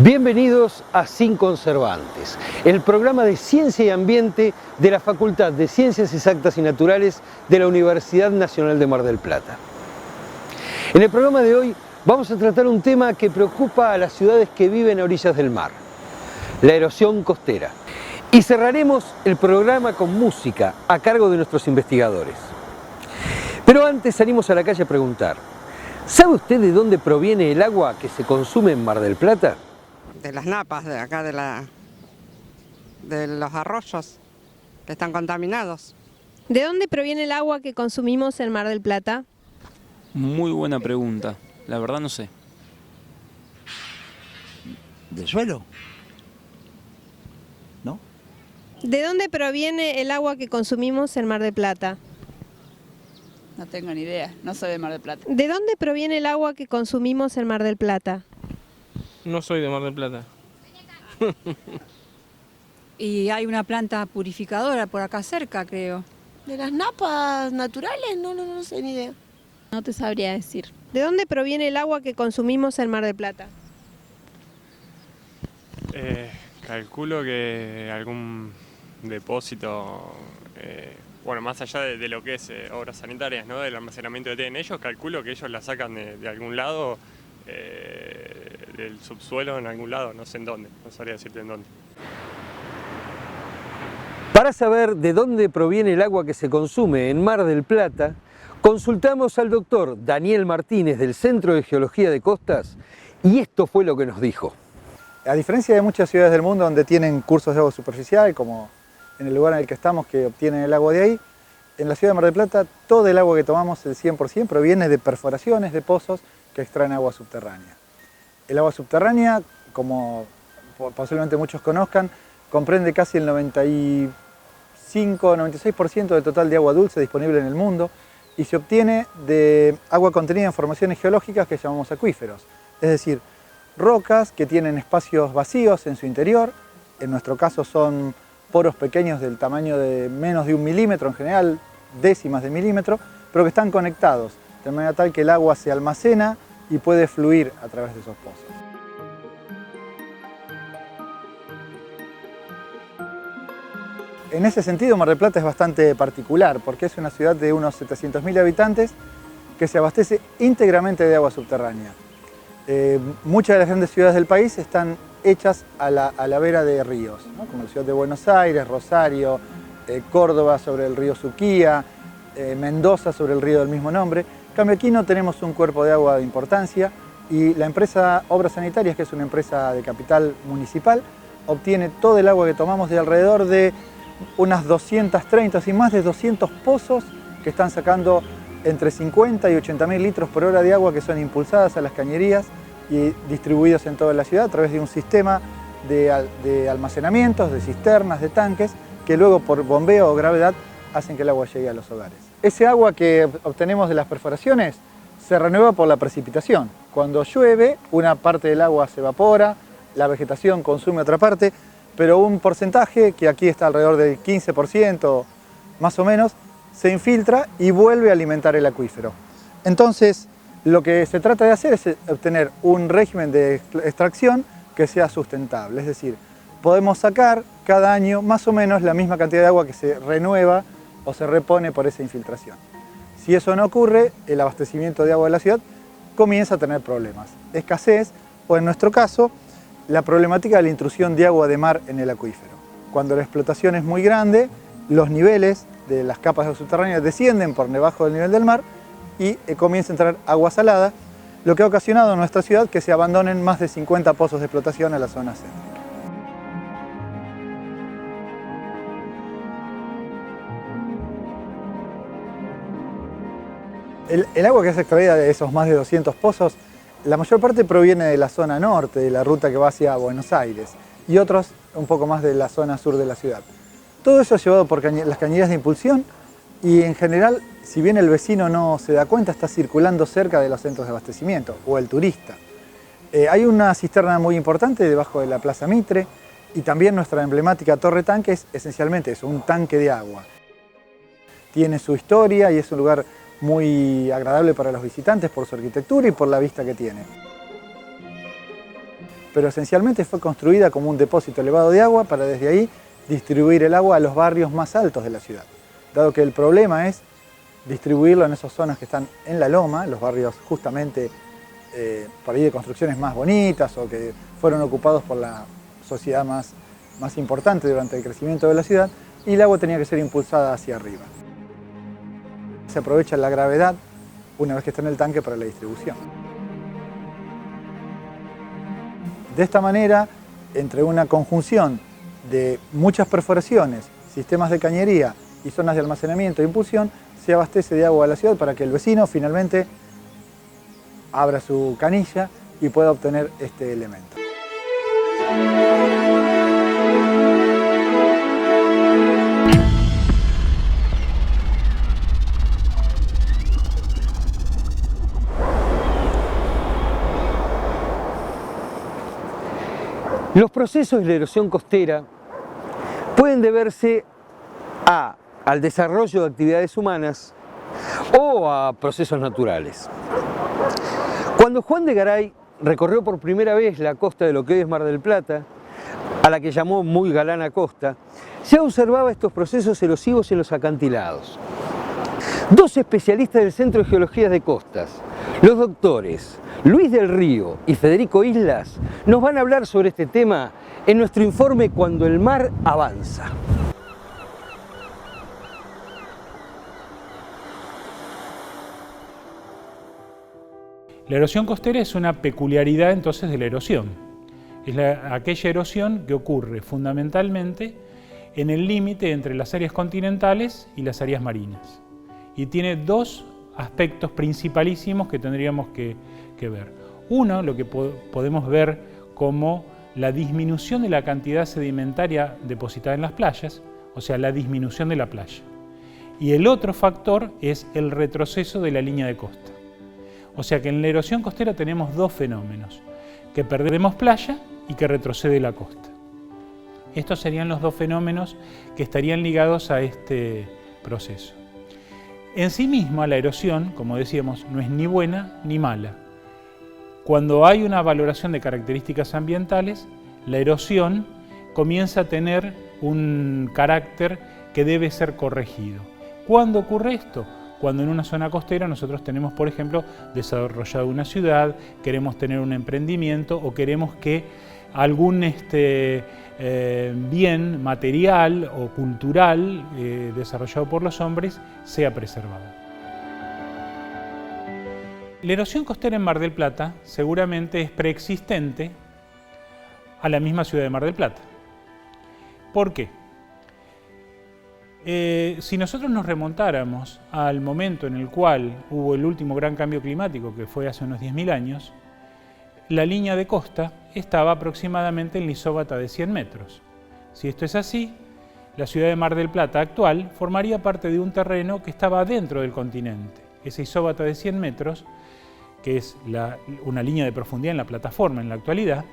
Bienvenidos a Sin Conservantes, el programa de Ciencia y Ambiente de la Facultad de Ciencias Exactas y Naturales de la Universidad Nacional de Mar del Plata. En el programa de hoy vamos a tratar un tema que preocupa a las ciudades que viven a orillas del mar, la erosión costera. Y cerraremos el programa con música a cargo de nuestros investigadores. Pero antes salimos a la calle a preguntar, ¿sabe usted de dónde proviene el agua que se consume en Mar del Plata? De las napas de acá, de los arroyos que están contaminados. ¿De dónde proviene el agua que consumimos en Mar del Plata? Muy buena pregunta, la verdad no sé. ¿Del suelo? ¿No? ¿De dónde proviene el agua que consumimos en Mar del Plata? No tengo ni idea, no soy de Mar del Plata. ¿De dónde proviene el agua que consumimos en Mar del Plata? No soy de Mar del Plata. Y hay una planta purificadora por acá cerca, creo. ¿De las napas naturales? No sé ni idea. No te sabría decir. ¿De dónde proviene el agua que consumimos en Mar del Plata? Calculo que algún depósito, bueno, más allá de lo que es obras sanitarias, ¿no? Del almacenamiento que tienen ellos, calculo que ellos la sacan de algún lado, del subsuelo en algún lado, no sé en dónde, no sabría decirte en dónde. Para saber de dónde proviene el agua que se consume en Mar del Plata, consultamos al doctor Daniel Martínez del Centro de Geología de Costas y esto fue lo que nos dijo. A diferencia de muchas ciudades del mundo donde tienen cursos de agua superficial, como en el lugar en el que estamos que obtienen el agua de ahí, en la ciudad de Mar del Plata todo el agua que tomamos, el 100%, proviene de perforaciones de pozos que extraen agua subterránea. El agua subterránea, como posiblemente muchos conozcan, comprende casi el 95-96% del total de agua dulce disponible en el mundo y se obtiene de agua contenida en formaciones geológicas que llamamos acuíferos, es decir, rocas que tienen espacios vacíos en su interior, en nuestro caso son poros pequeños del tamaño de menos de 1 milímetro, en general décimas de milímetro, pero que están conectados, de manera tal que el agua se almacena y puede fluir a través de esos pozos. En ese sentido, Mar del Plata es bastante particular, porque es una ciudad de unos 700.000 habitantes que se abastece íntegramente de agua subterránea. Muchas de las grandes ciudades del país están hechas a la vera de ríos, ¿no? Como la ciudad de Buenos Aires, Rosario, Córdoba sobre el río Suquía, Mendoza sobre el río del mismo nombre. En cambio aquí no tenemos un cuerpo de agua de importancia y la empresa Obras Sanitarias, que es una empresa de capital municipal, obtiene todo el agua que tomamos de alrededor de unas 230 y más de 200 pozos que están sacando entre 50 y 80.000 litros por hora de agua que son impulsadas a las cañerías y distribuidos en toda la ciudad a través de un sistema de almacenamientos, de cisternas, de tanques, que luego por bombeo o gravedad hacen que el agua llegue a los hogares. Ese agua que obtenemos de las perforaciones se renueva por la precipitación. Cuando llueve, una parte del agua se evapora, la vegetación consume otra parte, pero un porcentaje, que aquí está alrededor del 15% más o menos, se infiltra y vuelve a alimentar el acuífero. Entonces, lo que se trata de hacer es obtener un régimen de extracción que sea sustentable, es decir, podemos sacar cada año más o menos la misma cantidad de agua que se renueva o se repone por esa infiltración. Si eso no ocurre, el abastecimiento de agua de la ciudad comienza a tener problemas, escasez o en nuestro caso, la problemática de la intrusión de agua de mar en el acuífero. Cuando la explotación es muy grande, los niveles de las capas de agua subterránea descienden por debajo del nivel del mar y comienza a entrar agua salada, lo que ha ocasionado en nuestra ciudad que se abandonen más de 50 pozos de explotación en la zona céntrica. El agua que es extraída de esos más de 200 pozos, la mayor parte proviene de la zona norte, de la ruta que va hacia Buenos Aires, y otros un poco más de la zona sur de la ciudad. Todo eso es llevado por las cañerías de impulsión y en general, si bien el vecino no se da cuenta, está circulando cerca de los centros de abastecimiento, o el turista. Hay una cisterna muy importante debajo de la Plaza Mitre y también nuestra emblemática Torre Tanque es esencialmente eso, un tanque de agua. Tiene su historia y es un lugar muy agradable para los visitantes por su arquitectura y por la vista que tiene. pero esencialmente fue construida como un depósito elevado de agua para desde ahí distribuir el agua a los barrios más altos de la ciudad. Dado que el problema es distribuirlo en esas zonas que están en la loma, los barrios justamente por ahí de construcciones más bonitas o que fueron ocupados por la sociedad más importante durante el crecimiento de la ciudad, y el agua tenía que ser impulsada hacia arriba. Se aprovecha la gravedad una vez que está en el tanque para la distribución. De esta manera, entre una conjunción de muchas perforaciones, sistemas de cañería y zonas de almacenamiento e impulsión, se abastece de agua a la ciudad para que el vecino finalmente abra su canilla y pueda obtener este elemento. Los procesos de la erosión costera pueden deberse al desarrollo de actividades humanas o a procesos naturales. Cuando Juan de Garay recorrió por primera vez la costa de lo que hoy es Mar del Plata, a la que llamó muy galana costa, ya observaba estos procesos erosivos en los acantilados. Dos especialistas del Centro de Geologías de Costas, los doctores Luis del Río y Federico Islas, nos van a hablar sobre este tema en nuestro informe Cuando el mar avanza. La erosión costera es una peculiaridad entonces de la erosión. Es aquella erosión que ocurre fundamentalmente en el límite entre las áreas continentales y las áreas marinas. Y tiene dos aspectos principalísimos que tendríamos que ver. Uno, lo que podemos ver como la disminución de la cantidad sedimentaria depositada en las playas, o sea, la disminución de la playa. Y el otro factor es el retroceso de la línea de costa. O sea que en la erosión costera tenemos dos fenómenos, que perdemos playa y que retrocede la costa. Estos serían los dos fenómenos que estarían ligados a este proceso. En sí misma la erosión, como decíamos, no es ni buena ni mala. Cuando hay una valoración de características ambientales, la erosión comienza a tener un carácter que debe ser corregido. ¿Cuándo ocurre esto? Cuando en una zona costera nosotros tenemos, por ejemplo, desarrollado una ciudad, queremos tener un emprendimiento o queremos que algún bien material o cultural desarrollado por los hombres sea preservado. La erosión costera en Mar del Plata seguramente es preexistente a la misma ciudad de Mar del Plata. ¿Por qué? Si nosotros nos remontáramos al momento en el cual hubo el último gran cambio climático, que fue hace unos 10.000 años, la línea de costa estaba aproximadamente en la isóbata de 100 metros. Si esto es así, la ciudad de Mar del Plata actual formaría parte de un terreno que estaba dentro del continente. Esa isóbata de 100 metros, que es una línea de profundidad en la plataforma en la actualidad,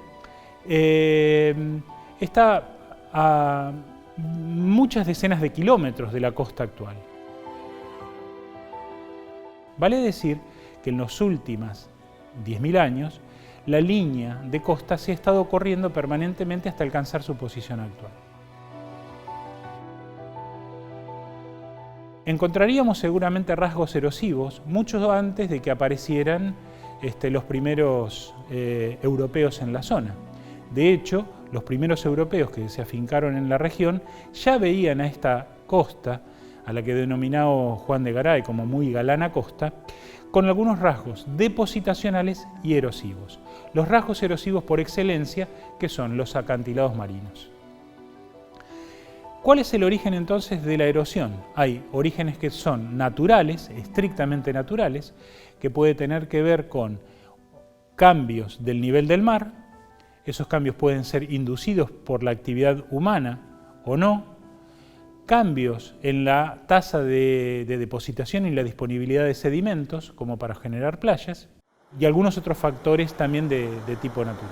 está a muchas decenas de kilómetros de la costa actual. Vale decir que en los últimos 10.000 años, la línea de costa se ha estado corriendo permanentemente hasta alcanzar su posición actual. Encontraríamos seguramente rasgos erosivos mucho antes de que aparecieran los primeros europeos en la zona. De hecho, los primeros europeos que se afincaron en la región ya veían a esta costa, a la que denominó Juan de Garay como muy galana costa, con algunos rasgos depositacionales y erosivos. Los rasgos erosivos por excelencia, que son los acantilados marinos. ¿Cuál es el origen entonces de la erosión? Hay orígenes que son naturales, estrictamente naturales, que puede tener que ver con cambios del nivel del mar. Esos cambios pueden ser inducidos por la actividad humana o no. Cambios en la tasa de depositación y la disponibilidad de sedimentos, como para generar playas, y algunos otros factores también de tipo natural.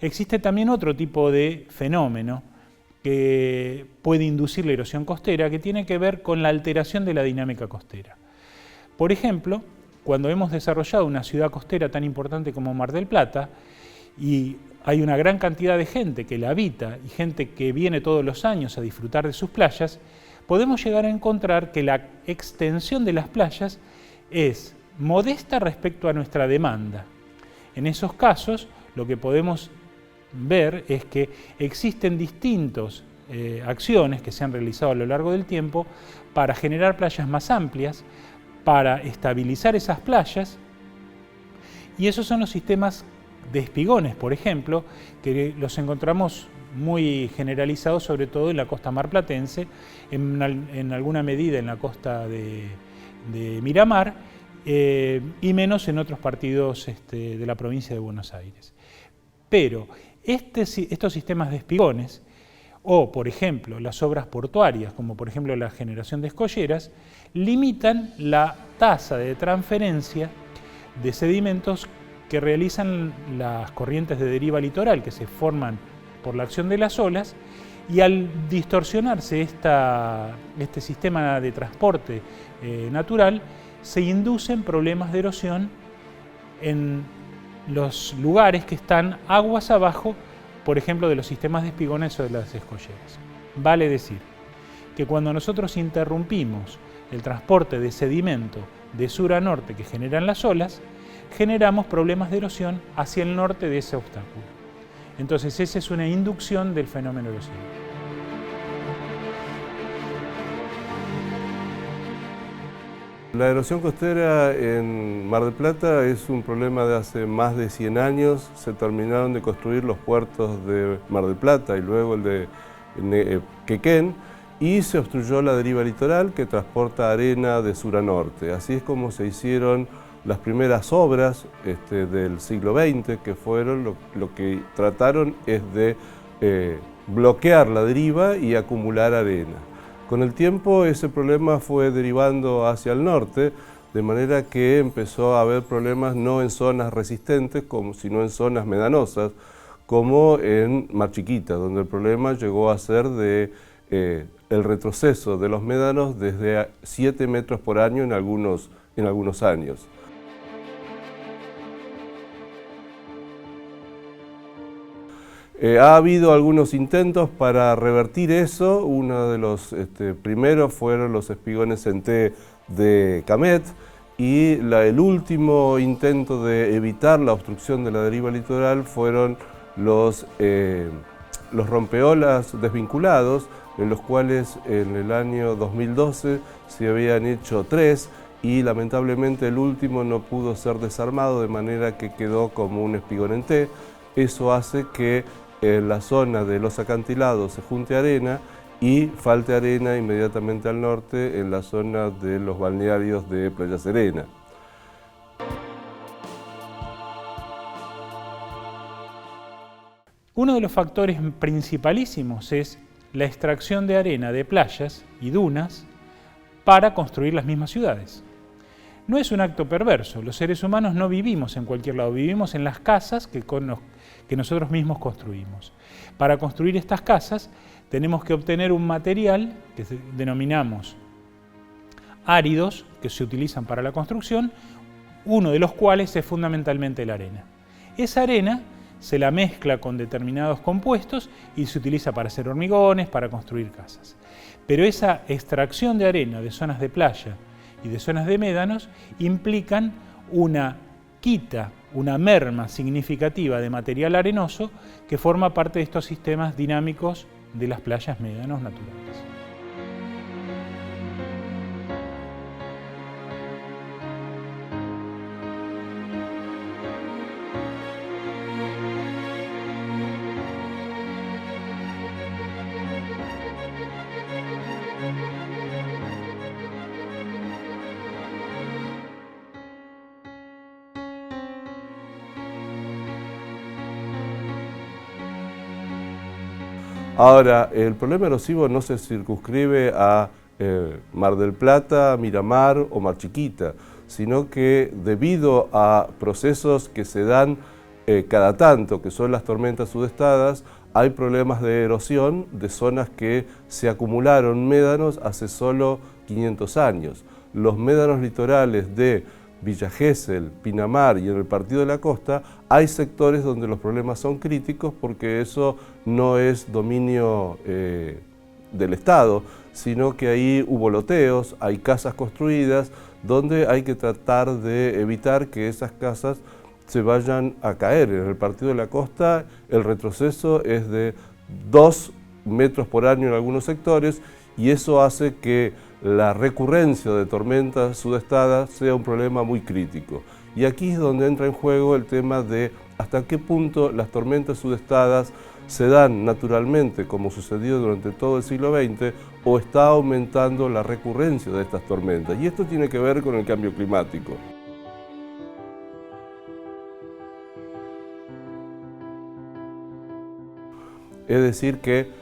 Existe también otro tipo de fenómeno que puede inducir la erosión costera, que tiene que ver con la alteración de la dinámica costera. Por ejemplo, cuando hemos desarrollado una ciudad costera tan importante como Mar del Plata, y hay una gran cantidad de gente que la habita y gente que viene todos los años a disfrutar de sus playas, podemos llegar a encontrar que la extensión de las playas es modesta respecto a nuestra demanda. En esos casos, lo que podemos ver es que existen distintas acciones que se han realizado a lo largo del tiempo para generar playas más amplias, para estabilizar esas playas, y esos son los sistemas de espigones, por ejemplo, que los encontramos muy generalizados, sobre todo en la costa marplatense, en alguna medida en la costa de Miramar, y menos en otros partidos de la provincia de Buenos Aires. Pero estos sistemas de espigones, o por ejemplo las obras portuarias, como por ejemplo la generación de escolleras, limitan la tasa de transferencia de sedimentos que realizan las corrientes de deriva litoral, que se forman por la acción de las olas, y al distorsionarse este sistema de transporte natural, se inducen problemas de erosión en los lugares que están aguas abajo, por ejemplo, de los sistemas de espigones o de las escolleras. Vale decir que cuando nosotros interrumpimos el transporte de sedimento de sur a norte que generan las olas, generamos problemas de erosión hacia el norte de ese obstáculo. Entonces, esa es una inducción del fenómeno erosivo. La erosión costera en Mar del Plata es un problema de hace más de 100 años. Se terminaron de construir los puertos de Mar del Plata y luego el de Quequén, y se obstruyó la deriva litoral que transporta arena de sur a norte. Así es como se hicieron las primeras obras del siglo XX, que fueron lo que trataron es de bloquear la deriva y acumular arena. Con el tiempo ese problema fue derivando hacia el norte, de manera que empezó a haber problemas no en zonas resistentes, sino en zonas medanosas, como en Mar Chiquita, donde el problema llegó a ser el retroceso de los médanos desde 7 metros por año en algunos años. Ha habido algunos intentos para revertir eso. Uno de los primeros fueron los espigones en T de Camet, y el último intento de evitar la obstrucción de la deriva litoral fueron los rompeolas desvinculados, en los cuales en el año 2012 se habían hecho 3, y lamentablemente el último no pudo ser desarmado, de manera que quedó como un espigón en T. Eso hace que en la zona de los acantilados se junte arena y falte arena inmediatamente al norte en la zona de los balnearios de Playa Serena. Uno de los factores principalísimos es la extracción de arena de playas y dunas para construir las mismas ciudades. No es un acto perverso. Los seres humanos no vivimos en cualquier lado, vivimos en las casas que nosotros mismos construimos. Para construir estas casas tenemos que obtener un material que denominamos áridos, que se utilizan para la construcción, uno de los cuales es fundamentalmente la arena. Esa arena se la mezcla con determinados compuestos y se utiliza para hacer hormigones, para construir casas. Pero esa extracción de arena de zonas de playa y de zonas de médanos implican una merma significativa de material arenoso que forma parte de estos sistemas dinámicos de las playas médanos naturales. Ahora, el problema erosivo no se circunscribe a Mar del Plata, Miramar o Mar Chiquita, sino que debido a procesos que se dan cada tanto, que son las tormentas sudestadas, hay problemas de erosión de zonas que se acumularon médanos hace solo 500 años. Los médanos litorales de Villa Gesell, Pinamar y en el Partido de la Costa, hay sectores donde los problemas son críticos porque eso no es dominio del Estado, sino que ahí hubo loteos, hay casas construidas donde hay que tratar de evitar que esas casas se vayan a caer. En el Partido de la Costa el retroceso es de 2 metros por año en algunos sectores y eso hace que la recurrencia de tormentas sudestadas sea un problema muy crítico. Y aquí es donde entra en juego el tema de hasta qué punto las tormentas sudestadas se dan naturalmente, como sucedió durante todo el siglo XX, o está aumentando la recurrencia de estas tormentas. Y esto tiene que ver con el cambio climático. Es decir que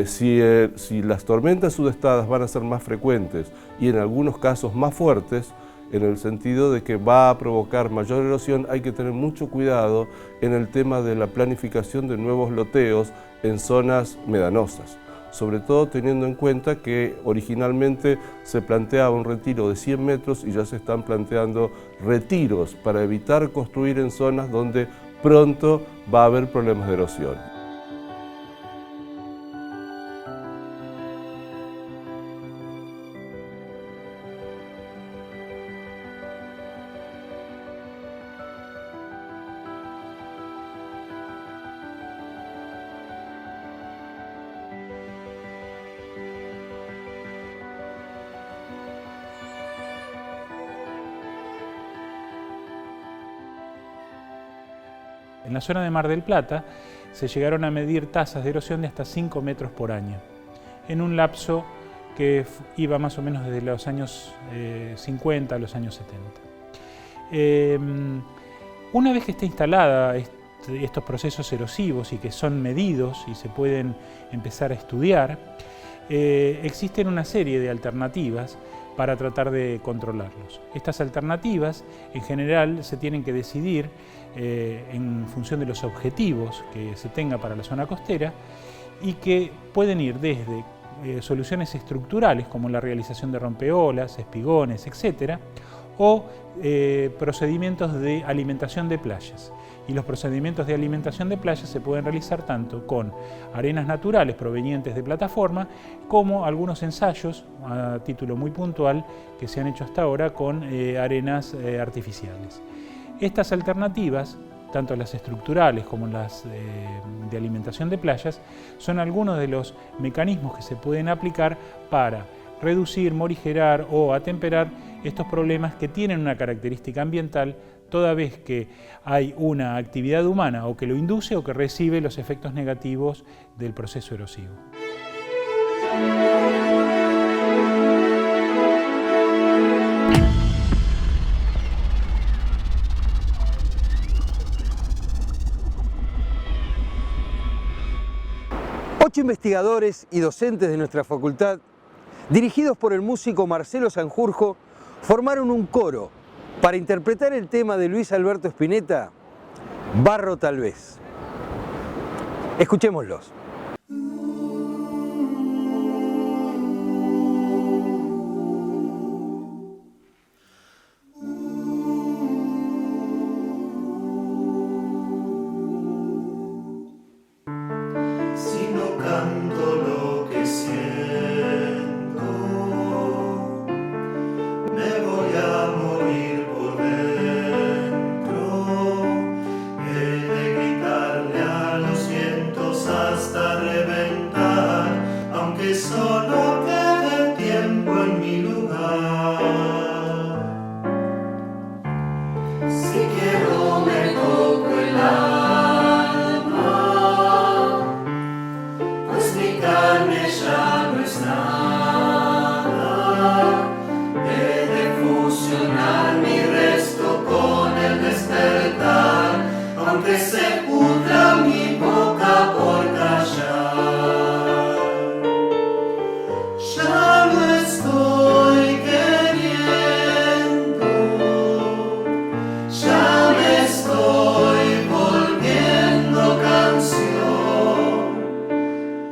si las tormentas sudestadas van a ser más frecuentes y en algunos casos más fuertes, en el sentido de que va a provocar mayor erosión, hay que tener mucho cuidado en el tema de la planificación de nuevos loteos en zonas medanosas. Sobre todo teniendo en cuenta que originalmente se planteaba un retiro de 100 metros y ya se están planteando retiros para evitar construir en zonas donde pronto va a haber problemas de erosión. En la zona de Mar del Plata se llegaron a medir tasas de erosión de hasta 5 metros por año, en un lapso que iba más o menos desde los años 50 a los años 70. Una vez que esté instalada estos procesos erosivos y que son medidos y se pueden empezar a estudiar, existen una serie de alternativas para tratar de controlarlos. Estas alternativas, en general, se tienen que decidir en función de los objetivos que se tenga para la zona costera y que pueden ir desde soluciones estructurales como la realización de rompeolas, espigones, etc., o procedimientos de alimentación de playas. Y los procedimientos de alimentación de playas se pueden realizar tanto con arenas naturales provenientes de plataforma como algunos ensayos, a título muy puntual, que se han hecho hasta ahora con arenas artificiales. Estas alternativas, tanto las estructurales como las de alimentación de playas, son algunos de los mecanismos que se pueden aplicar para reducir, morigerar o atemperar estos problemas que tienen una característica ambiental toda vez que hay una actividad humana o que lo induce o que recibe los efectos negativos del proceso erosivo. Ocho investigadores y docentes de nuestra facultad, dirigidos por el músico Marcelo Sanjurjo, formaron un coro para interpretar el tema de Luis Alberto Spinetta, Barro tal vez. Escuchémoslos. Hasta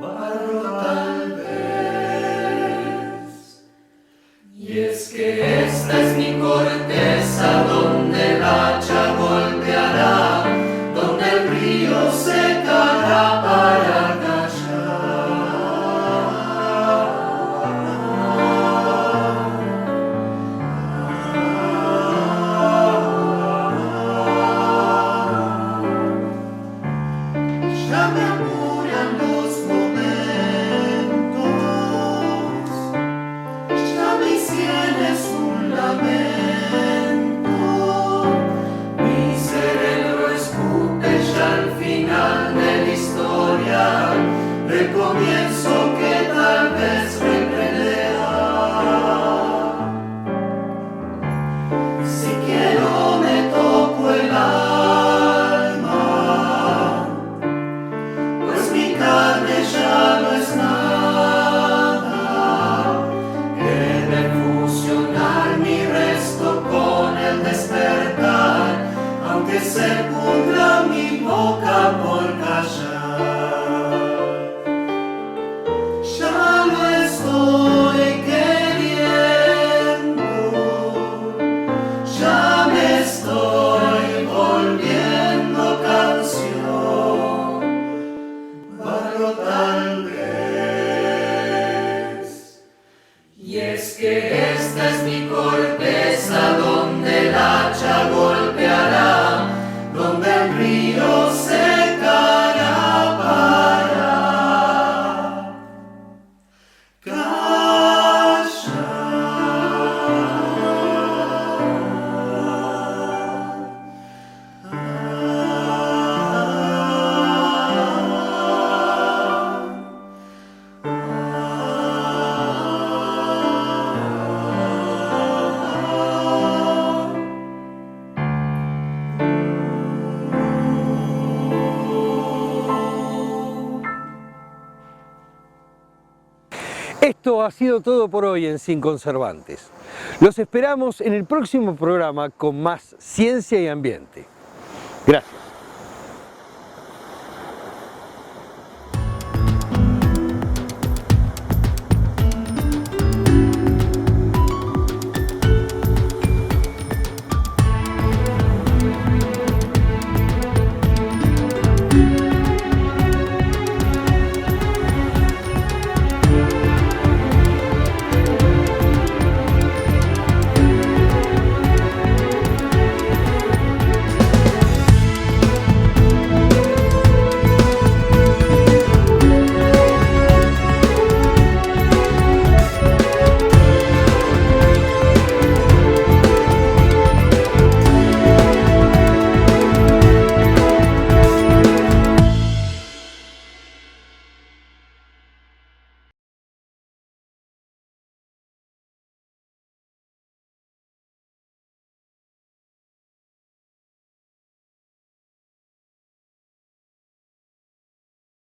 barro tal vez. Y es que esta es mi corteza donde el hacha golpeará, donde el río secará para comienzo que tal vez reprenderá. Si quiero me toco el alma, pues mi carne ya no es nada. He de fusionar mi resto con el despertar, aunque se pudra mi boca por callar. Estoy queriendo, ya me estoy volviendo canción, barro tal vez. Y es que esta es mi corteza donde el hacha golpeará, donde el río secará para Esto ha sido todo por hoy en Sin Conservantes. Los esperamos en el próximo programa con más ciencia y ambiente. Gracias.